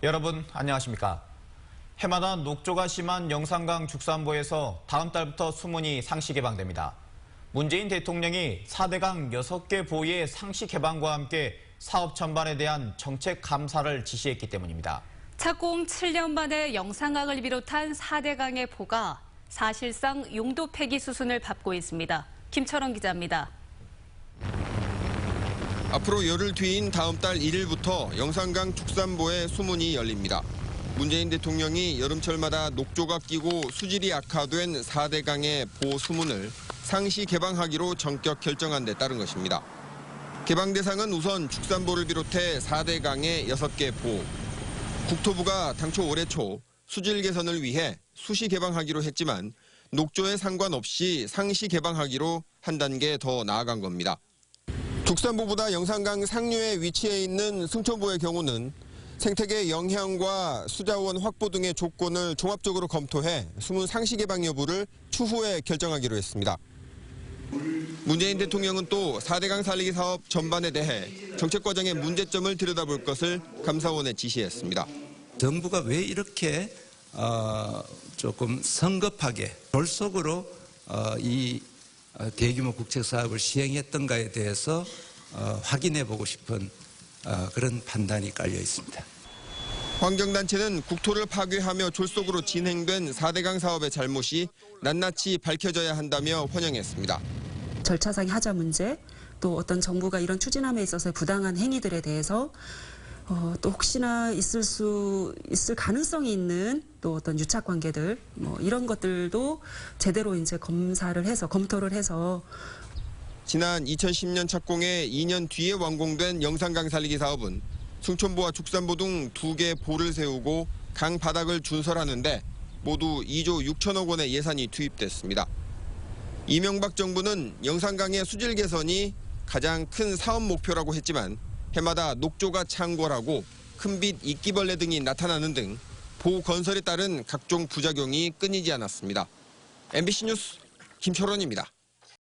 여러분 안녕하십니까? 해마다 녹조가 심한 영산강 죽산보에서 다음 달부터 수문이 상시 개방됩니다. 문재인 대통령이 4대강 6개 보의 상시 개방과 함께 사업 전반에 대한 정책 감사를 지시했기 때문입니다. 착공 7년 만에 영산강을 비롯한 4대강의 보가 사실상 용도 폐기 수순을 밟고 있습니다. 김철원 기자입니다. 앞으로 열흘 뒤인 다음 달 1일부터 영산강 죽산보의 수문이 열립니다. 문재인 대통령이 여름철마다 녹조가 끼고 수질이 악화된 4대강의 보 수문을 상시 개방하기로 전격 결정한 데 따른 것입니다. 개방 대상은 우선 죽산보를 비롯해 4대강의 6개 보. 국토부가 당초 올해 초 수질 개선을 위해 수시 개방하기로 했지만 녹조에 상관없이 상시 개방하기로 한 단계 더 나아간 겁니다. 죽산보보다 영산강 상류에 위치해 있는 승천보의 경우는 생태계 영향과 수자원 확보 등의 조건을 종합적으로 검토해 수문 상시 개방 여부를 추후에 결정하기로 했습니다. 문재인 대통령은 또 4대강 살리기 사업 전반에 대해 정책 과정의 문제점을 들여다볼 것을 감사원에 지시했습니다. 정부가 왜 이렇게 조금 성급하게 졸속으로 이 대규모 국책 사업을 시행했던가에 대해서 확인해 보고 싶은 그런 판단이 깔려 있습니다. 환경단체는 국토를 파괴하며 졸속으로 진행된 4대강 사업의 잘못이 낱낱이 밝혀져야 한다며 환영했습니다. 절차상의 하자 문제, 또 어떤 정부가 이런 추진함에 있어서 부당한 행위들에 대해서 또 혹시나 있을 가능성이 있는 또 어떤 유착 관계들 이런 것들도 제대로 이제 검토를 해서 지난 2010년 착공해 2년 뒤에 완공된 영산강 살리기 사업은 승천보와 죽산보 등 2개 보를 세우고 강 바닥을 준설하는데 모두 2조 6천억 원의 예산이 투입됐습니다. 이명박 정부는 영산강의 수질 개선이 가장 큰 사업 목표라고 했지만 해마다 녹조가 창궐하고 큰빛 이끼벌레 등이 나타나는 등 보 건설에 따른 각종 부작용이 끊이지 않았습니다. MBC 뉴스 김철원입니다.